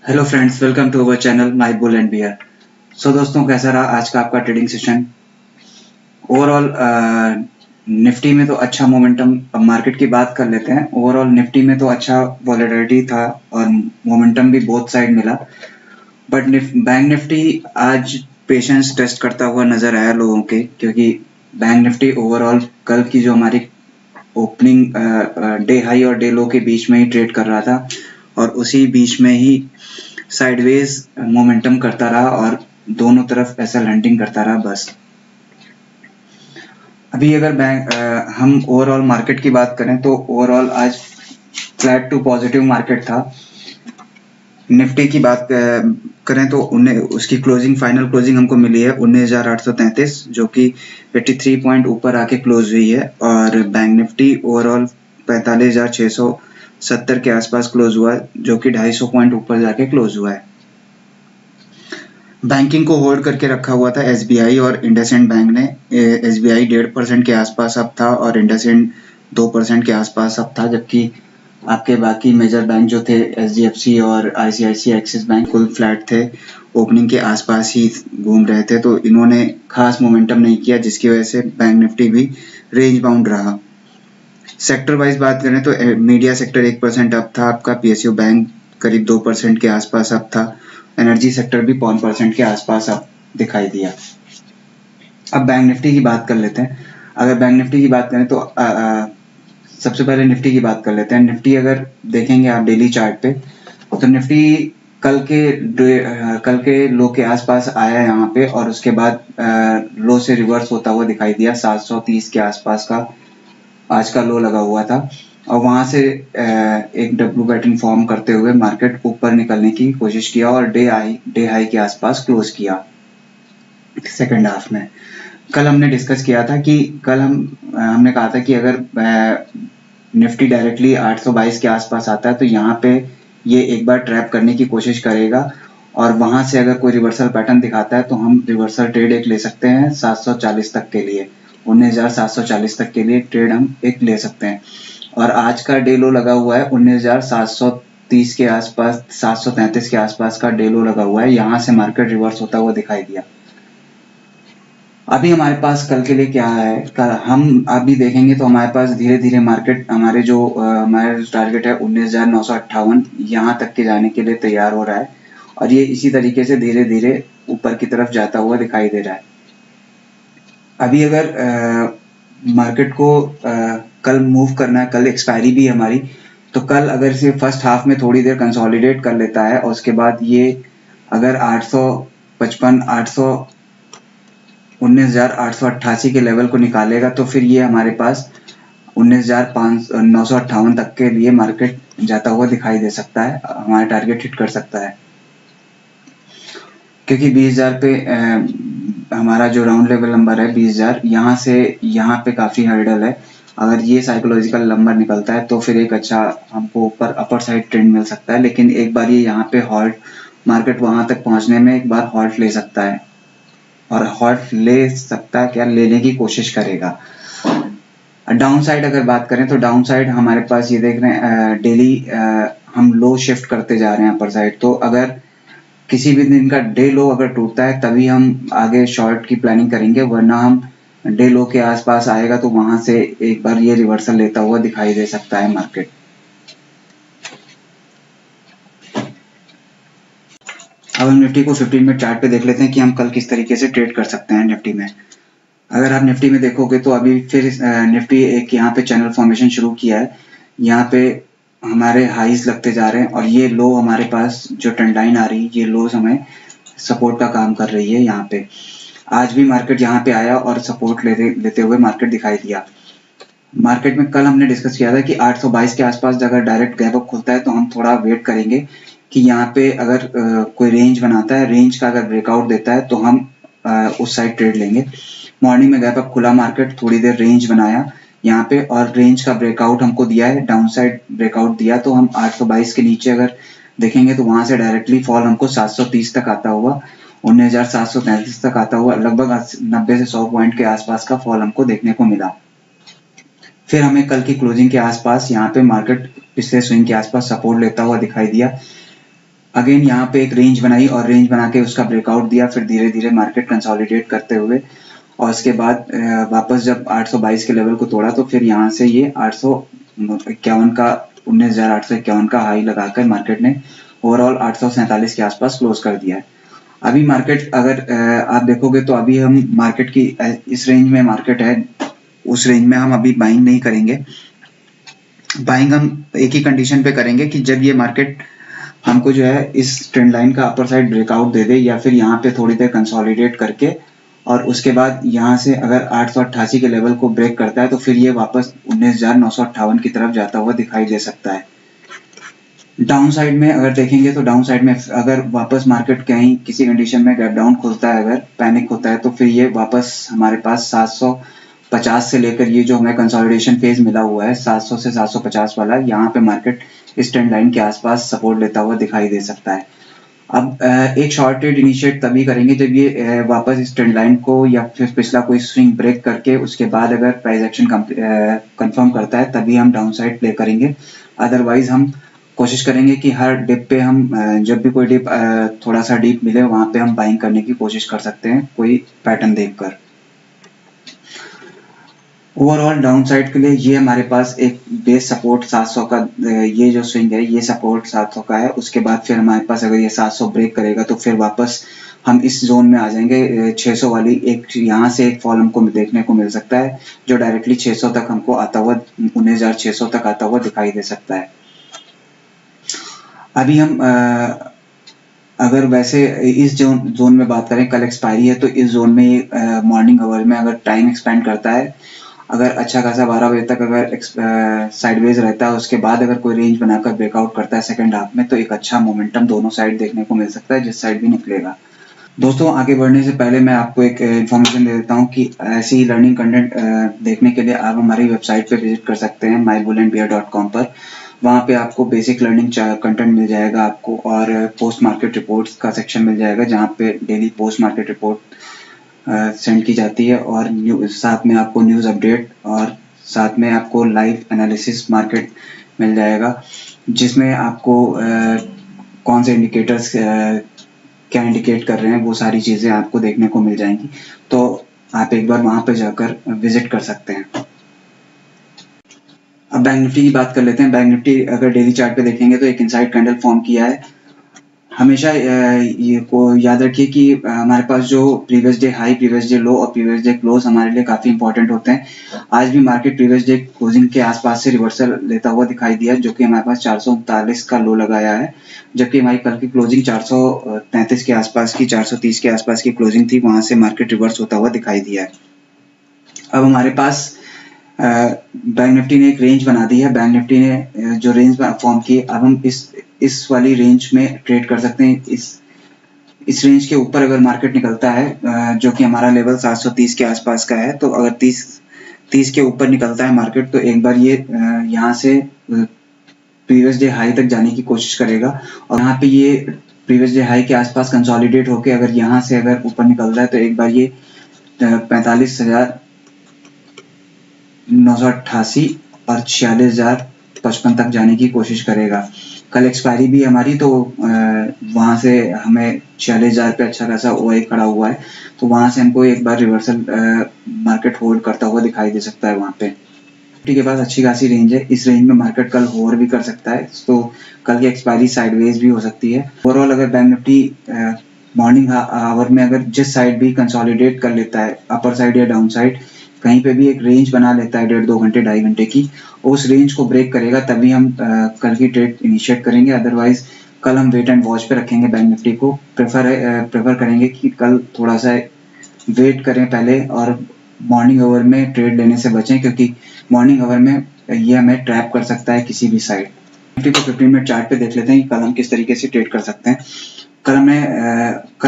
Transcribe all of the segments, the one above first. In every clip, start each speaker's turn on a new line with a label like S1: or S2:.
S1: Hello friends, welcome to our channel my bull and bear. So दोस्तों, कैसा रहा आज का आपका ट्रेडिंग सेशन? ओवरऑल निफ्टी में तो अच्छा मोमेंटम, अब मार्केट की बात कर लेते हैं। ओवरऑल निफ्टी में तो अच्छा वॉलेटिलिटी था और मोमेंटम भी बोथ साइड मिला। बट बैंक निफ्टी आज पेशेंस टेस्ट करता हुआ नजर आया लोगों के, क्योंकि बैंक निफ्टी ओवरऑल कल की जो हमारी ओपनिंग डे हाई और डे लो के बीच में ही ट्रेड कर रहा था और उसी बीच में ही साइडवेज मोमेंटम करता रहा और दोनों तरफ एसएल हंटिंग करता रहा बस। अभी अगर हम ओवरऑल मार्केट की बात करें तो ओवरऑल आज फ्लैट टू पॉजिटिव मार्केट था। निफ्टी की बात करें तो उसकी फाइनल क्लोजिंग हमको मिली है 19,833, जो कि 83 पॉइंट ऊपर आके क्लोज हुई है। और बैंक निफ्टी ओवरऑल 45,670 के आसपास क्लोज हुआ है, जो कि 250 पॉइंट ऊपर जाके क्लोज हुआ है। बैंकिंग को होल्ड करके रखा हुआ था एसबीआई और इंडसइंड बैंक ने। एसबीआई 1.5% के आसपास अब था और इंडसइंड 2% के आसपास अब था, जबकि आपके बाकी मेजर बैंक जो थे एचडीएफसी और ICICI axis bank full flat थे, ओपनिंग के आसपास ही घूम रहे थे। तो इन्होंने खास मोमेंटम नहीं किया, जिसकी वजह से बैंक निफ्टी भी रेंज बाउंड रहा। सेक्टर वाइज बात करें तो मीडिया सेक्टर 1% अप था आपका, पीएसयू बैंक करीब 2% के आसपास अप था, एनर्जी सेक्टर भी 5% के आसपास अब दिखाई दिया। अब बैंक निफ्टी की बात कर लेते हैं। अगर बैंक निफ्टी की बात करें तो सबसे पहले निफ्टी की बात कर लेते हैं। निफ्टी अगर देखेंगे आप डेली चार्ट पे, तो निफ्टी कल के लो के आसपास आया यहाँ पे और उसके बाद लो से रिवर्स होता हुआ दिखाई दिया। 730 के आसपास का आज का लो लगा हुआ था और वहां से एक डब्ल्यू पैटर्न फॉर्म करते हुए मार्केट ऊपर निकलने की कोशिश किया और डे हाई के आसपास क्लोज किया सेकेंड हाफ में। कल हमने डिस्कस किया था कि हमने कहा था कि अगर निफ्टी डायरेक्टली 822 के आसपास आता है तो यहाँ पे ये एक बार ट्रैप करने की कोशिश करेगा और वहां से अगर कोई रिवर्सल पैटर्न दिखाता है तो हम रिवर्सल ट्रेड एक ले सकते हैं 740 तक के लिए। 19,740 तक के लिए ट्रेड हम एक ले सकते हैं। और आज का डे लो लगा हुआ है 19,730 के आसपास, 733 के आसपास का डे लो लगा हुआ है। यहाँ से मार्केट रिवर्स होता हुआ दिखाई दिया। अभी हमारे पास कल के लिए क्या है, हम अभी देखेंगे तो हमारे पास धीरे धीरे मार्केट हमारा जो टारगेट है 19,958 यहाँ तक के जाने के लिए तैयार हो रहा है और ये इसी तरीके से धीरे धीरे ऊपर की तरफ जाता हुआ दिखाई दे रहा है। अभी अगर मार्केट को कल मूव करना है, कल एक्सपायरी भी है हमारी, तो कल अगर इसे फर्स्ट हाफ में थोड़ी देर कंसोलिडेट कर लेता है और उसके बाद ये अगर 19,888 के लेवल को निकालेगा तो फिर ये हमारे पास 19,958 तक के लिए मार्केट जाता हुआ दिखाई दे सकता है, हमारा टारगेट हिट कर सकता है। क्योंकि 20,000 पे हमारा जो राउंड लेवल नंबर है 20,000, यहाँ से यहाँ पे काफी हर्डल है। अगर ये साइकोलॉजिकल नंबर निकलता है तो फिर एक अच्छा हमको ऊपर अपर साइड ट्रेंड मिल सकता है, लेकिन एक बार ये यहाँ पे हॉल्ट, मार्केट वहां तक पहुंचने में एक बार हॉल्ट ले सकता है और हॉल्ट ले सकता है क्या, लेने की कोशिश करेगा। डाउन साइड अगर बात करें तो डाउन साइड हमारे पास ये देख रहे हैं डेली हम लो शिफ्ट करते जा रहे हैं अपर साइड। तो अगर किसी भी दिन का डे लो अगर टूटता है तभी हम आगे शॉर्ट की प्लानिंग करेंगे, वरना हम डे लो के आसपास आएगा तो वहां से एक बार ये रिवर्सल लेता हुआ दिखाई दे सकता है मार्केट। अब हम निफ्टी को 15 मिनट चार्ट पे देख लेते हैं कि हम कल किस तरीके से ट्रेड कर सकते हैं निफ्टी में। अगर आप निफ्टी में देखोगे तो अभी फिर निफ्टी एक यहाँ पे चैनल फॉर्मेशन शुरू किया है। यहाँ पे हमारे हाईज लगते जा रहे हैं और ये लो हमारे पास जो ट्रेंड लाइन आ रही है, ये लो हमें सपोर्ट का काम कर रही है। यहाँ पे आज भी मार्केट यहाँ पे आया और सपोर्ट लेते हुए मार्केट दिखाई दिया। मार्केट में कल हमने डिस्कस किया था कि 822 के आसपास अगर डायरेक्ट गैप अप खुलता है तो हम थोड़ा वेट करेंगे कि यहाँ पे अगर कोई रेंज बनाता है, रेंज का अगर ब्रेकआउट देता है तो हम उस साइड ट्रेड लेंगे। मॉर्निंग में गैप अप खुला मार्केट, थोड़ी देर रेंज बनाया यहाँ पे और रेंज का ब्रेकआउट हमको दिया है, डाउन साइड ब्रेकआउट दिया, तो हम 822 के नीचे अगर देखेंगे तो वहां से डायरेक्टली फॉल हमको 730 तक आता हुआ, 19,733 तक आता हुआ, लगभग 90 से 100 पॉइंट के आसपास का फॉल हमको देखने को मिला। फिर हमें कल की क्लोजिंग के आसपास यहाँ पे मार्केट पिछले स्विंग के आसपास सपोर्ट लेता हुआ दिखाई दिया। अगेन यहाँ पे एक रेंज बनाई और रेंज बना के उसका ब्रेकआउट दिया, फिर धीरे धीरे मार्केट कंसोलिडेट करते हुए और उसके बाद वापस जब 822 के लेवल को तोड़ा तो फिर यहाँ से ये 851 का 19,851 का हाई लगाकर मार्केट ने ओवरऑल 847 के आसपास क्लोज कर दिया है। अभी मार्केट अगर आप देखोगे तो अभी हम मार्केट की इस रेंज में मार्केट है, उस रेंज में हम अभी बाइंग नहीं करेंगे। बाइंग हम एक ही कंडीशन पे करेंगे कि जब ये मार्केट हमको जो है इस ट्रेंड लाइन का अपर साइड ब्रेकआउट दे दे या फिर यहाँ पे थोड़ी देर कंसोलिडेट करके और उसके बाद यहाँ से अगर 888 के लेवल को ब्रेक करता है तो फिर ये वापस 19,958 की तरफ जाता हुआ दिखाई दे सकता है। डाउन साइड में अगर देखेंगे तो डाउन साइड में अगर वापस मार्केट कहीं किसी कंडीशन में गैप डाउन खुलता है, अगर पैनिक होता है तो फिर ये वापस हमारे पास 750 से लेकर ये जो हमें कंसोलिडेशन फेज मिला हुआ है 700 से 750 वाला, यहाँ पे मार्केट इस ट्रेंड लाइन के आसपास सपोर्ट लेता हुआ दिखाई दे सकता है। अब एक शॉर्ट ट्रेड इनिशिएट तभी करेंगे जब ये वापस इस ट्रेंड लाइन को या फिर पिछला कोई स्विंग ब्रेक करके उसके बाद अगर प्राइस एक्शन कंफर्म करता है तभी हम डाउन साइड प्ले करेंगे। अदरवाइज हम कोशिश करेंगे कि हर डिप पे हम जब भी कोई डिप थोड़ा सा डीप मिले वहां पे हम बाइंग करने की कोशिश कर सकते हैं कोई पैटर्न देखकर। ओवरऑल डाउन साइड के लिए ये हमारे पास एक बेस सपोर्ट 700 का ये जो स्विंग है ये सपोर्ट 700 का है। उसके बाद फिर हमारे पास अगर ये 700 ब्रेक करेगा तो फिर वापस हम इस जोन में आ जाएंगे। 600 वाली एक यहाँ से एक फॉल हमको देखने को मिल सकता है जो डायरेक्टली 600 तक हमको आता हुआ 19,600 तक आता हुआ दिखाई दे सकता है। अभी हम अगर वैसे इस जोन में बात करें, कल एक्सपायरी है तो इस जोन में मॉर्निंग आवर में अगर टाइम एक्सपेंड करता है, अगर अच्छा खासा 12 बजे तक अगर साइडवेज रहता है उसके बाद अगर कोई रेंज बनाकर ब्रेकआउट करता है सेकंड हाफ में तो एक अच्छा मोमेंटम दोनों साइड देखने को मिल सकता है, जिस साइड भी निकलेगा। दोस्तों आगे बढ़ने से पहले मैं आपको एक इन्फॉर्मेशन दे देता हूँ कि ऐसी ही लर्निंग कंटेंट देखने के लिए आप हमारी वेबसाइट पे विजिट कर सकते हैं mybullandbear.com पर। वहाँ पे आपको बेसिक लर्निंग कंटेंट मिल जाएगा आपको और पोस्ट मार्केट रिपोर्ट्स का सेक्शन मिल जाएगा जहाँ पे daily post market report send की जाती है और साथ में आपको न्यूज़ अपडेट और साथ में आपको लाइव एनालिसिस मार्केट मिल जाएगा जिसमें आपको कौन से इंडिकेटर्स क्या इंडिकेट कर रहे हैं वो सारी चीज़ें आपको देखने को मिल जाएंगी। तो आप एक बार वहाँ पे जाकर विजिट कर सकते हैं। अब बैंक निफ्टी की बात कर लेते हैं। बैंक निफ्टी अगर डेली चार्ट पे देखेंगे तो एक इनसाइड कैंडल फॉर्म किया है। हमेशा ये को याद रखिए कि हमारे पास जो previous day high, previous day लो और प्रीवियस डे क्लोज हमारे लिए काफी इंपॉर्टेंट होते हैं। आज भी मार्केट प्रीवियस डे क्लोजिंग के आसपास से रिवर्सल लेता हुआ दिखाई दिया जो कि हमारे पास 439 का लो लगाया है, जबकि हमारी कल की क्लोजिंग 433 के आसपास की 430 के आसपास की क्लोजिंग थी, वहां से मार्केट रिवर्स होता हुआ दिखाई दिया है। अब हमारे पास बैंक निफ्टी ने एक रेंज बना दी है। बैंक निफ्टी ने जो रेंज फॉर्म की, अब हम इस वाली रेंज में ट्रेड कर सकते हैं। इस रेंज के ऊपर अगर मार्केट निकलता है जो कि हमारा लेवल 730 के आसपास का है, तो अगर 30 के ऊपर निकलता है मार्केट तो एक बार ये यहाँ से प्रीवियस डे हाई तक जाने की कोशिश करेगा और यहाँ पे ये प्रीवियस डे हाई के आसपास कंसोलिडेट होके अगर यहाँ से अगर ऊपर निकलता है तो एक बार ये 45,988 और 46,055 तक जाने की कोशिश करेगा। कल एक्सपायरी भी हमारी तो वहां से हमें 46,000 पे अच्छा खासा ओआई खड़ा हुआ है, तो वहां से हमको एक बार रिवर्सल मार्केट होल्ड करता हुआ दिखाई दे सकता है। वहां पे निफ्टी के पास अच्छी खासी रेंज है, इस रेंज में मार्केट कल होल्ड भी कर सकता है, तो कल की एक्सपायरी साइडवेज भी हो सकती है। ओवरऑल अगर बैंक निफ्टी मॉर्निंग आवर में अगर जिस साइड भी कंसोलिडेट कर लेता है, अपर साइड या डाउन साइड कहीं पे भी एक रेंज बना लेता है 1.5-2 घंटे 2.5 घंटे की, उस रेंज को ब्रेक करेगा तभी हम कल की ट्रेड इनिशिएट करेंगे। अदरवाइज कल हम वेट एंड वॉच पे रखेंगे। बैंक निफ्टी को प्रेफर करेंगे कि कल थोड़ा सा वेट करें पहले और मॉर्निंग आवर में ट्रेड लेने से बचें, क्योंकि मॉर्निंग आवर में ये हमें ट्रैप कर सकता है किसी भी साइड। निफ्टी को 15 मिनट चार्ट पे देख लेते हैं कि कल हम किस तरीके से ट्रेड कर सकते हैं। कल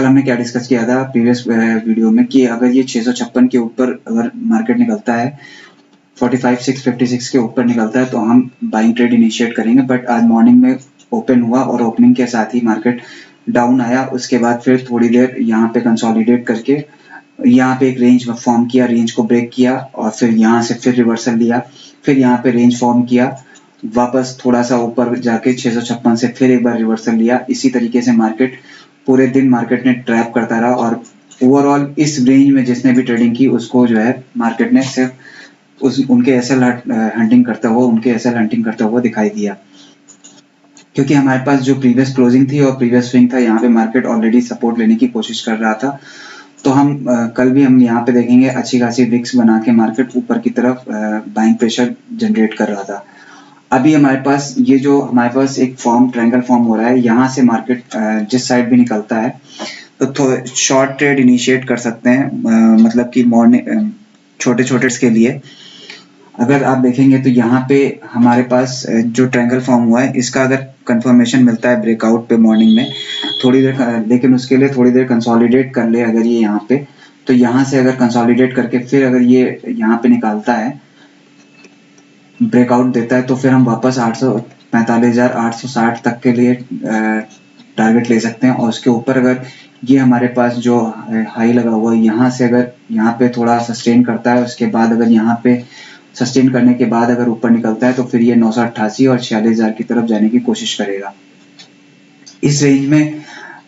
S1: हमने क्या डिस्कस किया था प्रीवियस वीडियो में कि अगर ये 656 के ऊपर अगर मार्केट निकलता है, 45,656 के ऊपर निकलता है तो हम बाइंग ट्रेड इनिशिएट करेंगे। बट आज मॉर्निंग में ओपन हुआ और ओपनिंग के साथ ही मार्केट डाउन आया, उसके बाद फिर थोड़ी देर यहाँ पे कंसोलिडेट करके यहाँ पे एक रेंज फॉर्म किया, रेंज को ब्रेक किया और फिर यहाँ से फिर रिवर्सल लिया, फिर यहाँ पे रेंज फॉर्म किया वापस थोड़ा सा ऊपर जाके 656 से फिर एक बार रिवर्सल लिया। इसी तरीके से मार्केट पूरे दिन मार्केट ने ट्रैप करता रहा और ओवरऑल इस रेंज में जिसने भी ट्रेडिंग की उसको जो है मार्केट ने सिर्फ उनके एसएल हंटिंग करता हुआ दिखाई दिया, क्योंकि हमारे पास जो प्रीवियस क्लोजिंग थी और प्रीवियस स्विंग था, यहाँ पे मार्केट ऑलरेडी सपोर्ट लेने की कोशिश कर रहा था। तो हम कल भी हम यहाँ पे देखेंगे अच्छी खासी विक्स बना के मार्केट ऊपर की तरफ बाइंग प्रेशर जनरेट कर रहा था। अभी हमारे पास ये जो हमारे पास एक ट्रायंगल फॉर्म हो रहा है, यहाँ से मार्केट जिस साइड भी निकलता है तो शॉर्ट ट्रेड इनिशिएट कर सकते हैं, मतलब कि मॉर्निंग छोटे छोटे के लिए। अगर आप देखेंगे तो यहाँ पे हमारे पास जो ट्रायंगल फॉर्म हुआ है, इसका अगर कंफर्मेशन मिलता है ब्रेकआउट पे मॉर्निंग में थोड़ी देर, लेकिन उसके लिए थोड़ी देर कंसोलिडेट कर ले अगर ये यहाँ पे, तो यहाँ से अगर कंसोलिडेट करके फिर अगर ये यहाँ पे निकालता है, ब्रेकआउट देता है, तो फिर हम वापस 45,860 तक के लिए टारगेट ले सकते हैं। और उसके ऊपर अगर ये हमारे पास जो हाई लगा हुआ है, यहाँ से अगर यहाँ पे थोड़ा सस्टेन करता है, उसके बाद अगर यहाँ पे सस्टेन करने के बाद अगर ऊपर निकलता है, तो फिर ये 988 और 46,000 की तरफ जाने की कोशिश करेगा। इस रेंज में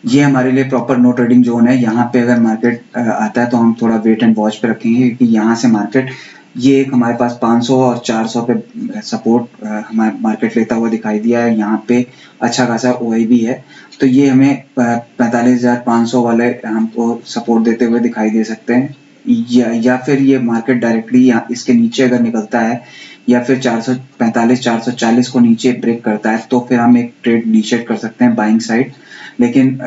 S1: ये हमारे लिए प्रॉपर नो ट्रेडिंग जोन है। यहाँ पे अगर मार्केट आता है तो हम थोड़ा वेट एंड वॉच पे रखेंगे, क्योंकि यहाँ से मार्केट ये एक हमारे पास 500 और 400 पे सपोर्ट हमारे मार्केट लेता हुआ दिखाई दिया है। यहाँ पे अच्छा खासा OI भी है, तो ये हमें 45,500 वाले हमको सपोर्ट देते हुए दिखाई दे सकते हैं। या फिर ये मार्केट डायरेक्टली इसके नीचे अगर निकलता है या फिर 440 को नीचे ब्रेक करता है, तो फिर हम एक ट्रेड इनिशिएट कर सकते हैं बाइंग साइड। लेकिन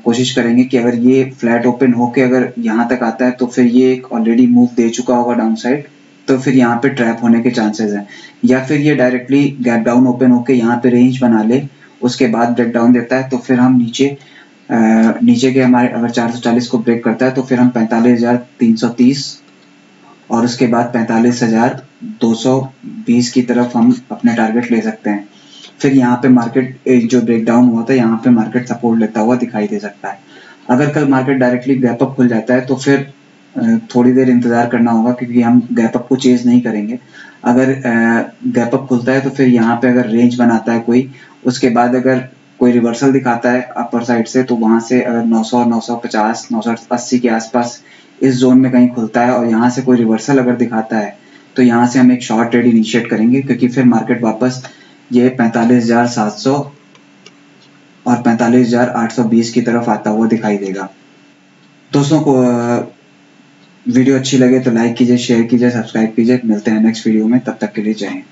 S1: कोशिश करेंगे कि अगर ये फ्लैट ओपन होके अगर यहाँ तक आता है, तो फिर ये एक ऑलरेडी मूव दे चुका होगा डाउन साइड, तो फिर यहाँ पे ट्रैप होने के चांसेस हैं। या फिर ये डायरेक्टली गैप डाउन ओपन होके यहाँ पे रेंज बना ले, उसके बाद ब्रेक डाउन देता है, तो फिर हम नीचे के हमारे अगर 440 को ब्रेक करता है, तो फिर हम 45,330 और उसके बाद 45,220 की तरफ हम अपने टारगेट ले सकते हैं। फिर यहाँ पे मार्केट जो ब्रेक डाउन हुआ था, यहाँ पे मार्केट सपोर्ट लेता हुआ दिखाई दे सकता है। अगर कल मार्केट डायरेक्टली गैप अप खुल जाता है, तो फिर थोड़ी देर इंतजार करना होगा, क्योंकि हम गैप अप को चेज नहीं करेंगे। अगर गैप अप खुलता है, तो फिर यहाँ पे अगर रेंज बनाता है कोई, उसके बाद अगर कोई रिवर्सल दिखाता है अपर साइड से, तो वहां से अगर 900, 950, 980 के आसपास इस जोन में कहीं खुलता है और यहाँ से कोई रिवर्सल अगर दिखाता है, तो यहाँ से हम एक शॉर्ट ट्रेड इनिशिएट करेंगे, क्योंकि फिर मार्केट वापस ये 45,700 और 45,820 की तरफ आता हुआ दिखाई देगा। दोस्तों को वीडियो अच्छी लगे तो लाइक कीजिए, शेयर कीजिए, सब्सक्राइब कीजिए। मिलते हैं नेक्स्ट वीडियो में, तब तक के लिए जय हिंद।